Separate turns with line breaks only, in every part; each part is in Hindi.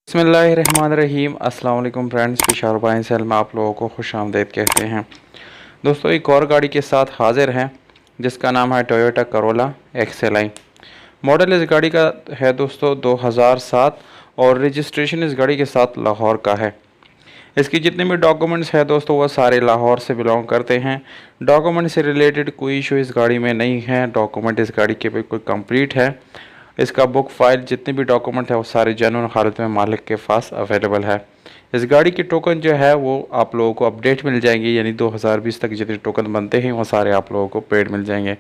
बिस्मिल्लाहिर्रहमानिर्रहीम। अस्सलाम वालेकुम फ्रेंड्स, पिशावर बाइन सेल में आप लोगों को खुश आमदीद कहते हैं। दोस्तों, एक और गाड़ी के साथ हाजिर हैं जिसका नाम है टोयोटा करोला एक्सएलआई। मॉडल इस गाड़ी का है दोस्तों 2007 और रजिस्ट्रेशन इस गाड़ी के साथ लाहौर का है। इसकी जितने भी डॉक्यूमेंट्स हैं दोस्तों वह सारे लाहौर से बिलोंग करते हैं। डॉक्यूमेंट से रिलेटेड कोई इशू इस गाड़ी में नहीं है। डॉक्यूमेंट इस गाड़ी के बिल्कुल कंप्लीट है। इसका बुक फाइल जितने भी डॉक्यूमेंट है वो सारे जेन्युइन हालत में मालिक के पास अवेलेबल है। इस गाड़ी की टोकन जो है वो आप लोगों को अपडेट मिल जाएंगी, यानी 2020 तक जितने टोकन बनते हैं वो सारे आप लोगों को पेड मिल जाएंगे।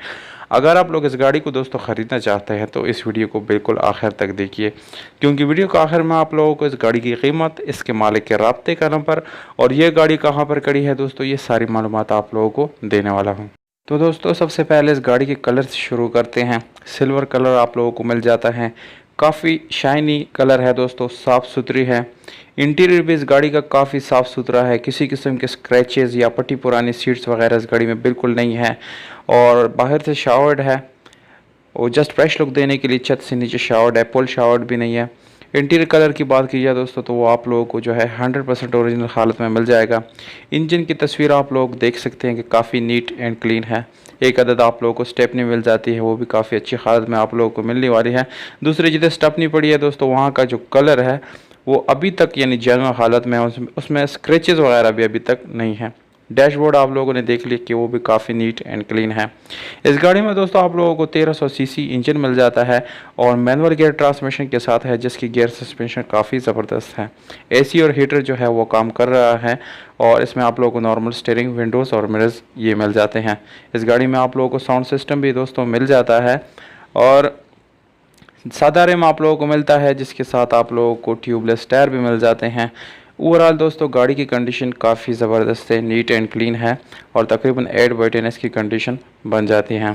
अगर आप लोग इस गाड़ी को दोस्तों ख़रीदना चाहते हैं तो इस वीडियो को बिल्कुल आखिर तक देखिए, क्योंकि वीडियो के आखिर में आप लोगों को इस गाड़ी की कीमत, इसके मालिक के राब्ते का नंबर और ये गाड़ी कहाँ पर खड़ी है दोस्तों, ये सारी मालूमात आप लोगों को देने वाला हूँ। तो दोस्तों, सबसे पहले इस गाड़ी के कलर से शुरू करते हैं। सिल्वर कलर आप लोगों को मिल जाता है। काफ़ी शाइनी कलर है दोस्तों, साफ़ सुथरी है। इंटीरियर भी इस गाड़ी का काफ़ी साफ़ सुथरा है। किसी किस्म के स्क्रैचेस या पट्टी पुरानी सीट्स वगैरह इस गाड़ी में बिल्कुल नहीं है। और बाहर से शावर्ड है, वो जस्ट फ्रेश लुक देने के लिए छत से नीचे शावर्ड है, पुल शावर्ड भी नहीं है। इंटीरियर कलर की बात की जाए दोस्तों तो वो आप लोगों को जो है 100% ओरिजिनल हालत में मिल जाएगा। इंजन की तस्वीर आप लोग देख सकते हैं कि काफ़ी नीट एंड क्लीन है। एक अदद आप लोगों को स्टेपनी मिल जाती है, वो भी काफ़ी अच्छी हालत में आप लोगों को मिलने वाली है। दूसरी जिधर स्टेपनी पड़ी है दोस्तों वहाँ का जो कलर है वो अभी तक यानी जेन्युइन हालत में है, उसमें स्क्रैचेस वगैरह भी अभी तक नहीं है। डैशबोर्ड आप लोगों ने देख लिया कि वो भी काफ़ी नीट एंड क्लीन है। इस गाड़ी में दोस्तों आप लोगों को 1300 सीसी इंजन मिल जाता है और मैनुअल गियर ट्रांसमिशन के साथ है, जिसकी गियर सस्पेंशन काफ़ी ज़बरदस्त है। एसी और हीटर जो है वो काम कर रहा है और इसमें आप लोगों को नॉर्मल स्टीयरिंग, विंडोज़ और मिरर्स ये मिल जाते हैं। इस गाड़ी में आप लोगों को साउंड सिस्टम भी दोस्तों मिल जाता है और सादा रिम आप लोगों को मिलता है, जिसके साथ आप लोगों को ट्यूबलेस टायर भी मिल जाते हैं। ओवरऑल दोस्तों गाड़ी की कंडीशन काफ़ी ज़बरदस्त है, नीट एंड क्लीन है और तकरीबन 8/10 की कंडीशन बन जाती हैं।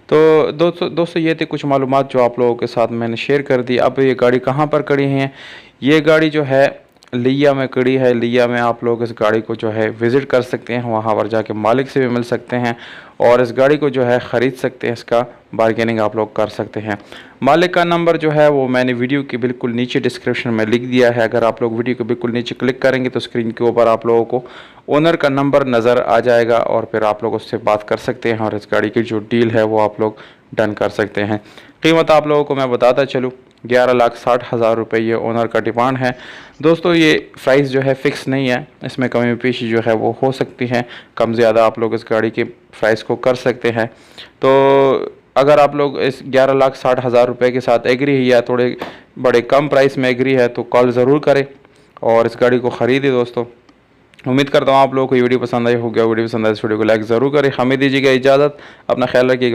तो दोस्तों ये थे कुछ मालूमात जो आप लोगों के साथ मैंने शेयर कर दी। अब ये गाड़ी कहाँ पर खड़ी है? ये गाड़ी जो है लिया में खड़ी है। लिया में आप लोग इस गाड़ी को जो है विज़िट कर सकते हैं, वहाँ पर जाके मालिक से भी मिल सकते हैं और इस गाड़ी को जो है ख़रीद सकते हैं। इसका बारगेनिंग आप लोग कर सकते हैं। मालिक का नंबर जो है वो मैंने वीडियो के बिल्कुल नीचे डिस्क्रिप्शन में लिख दिया है। अगर आप लोग वीडियो के बिल्कुल नीचे क्लिक करेंगे तो स्क्रीन के ऊपर आप लोगों को ओनर का नंबर नज़र आ जाएगा और फिर आप लोग उससे बात कर सकते हैं और इस गाड़ी की जो डील है वो आप लोग डन कर सकते हैं। कीमत आप लोगों को मैं बताता चलूँ, 11,60,000 रुपये ये ओनर का डिमांड है। दोस्तों ये प्राइस जो है फ़िक्स नहीं है, इसमें कमी पेशी जो है वो हो सकती है, कम ज़्यादा आप लोग इस गाड़ी के प्राइस को कर सकते हैं। तो अगर आप लोग इस 11,60,000 रुपये के साथ एग्री है या थोड़े बड़े कम प्राइस में एग्री है तो कॉल ज़रूर करें और इस गाड़ी को ख़रीदें। दोस्तों उम्मीद करता हूँ आप लोगों को ये वीडियो पसंद आई होगी। वीडियो पसंद आए इस वीडियो को लाइक ज़रूर करें। हमें दीजिएगा इजाज़त, अपना ख्याल रखिएगा।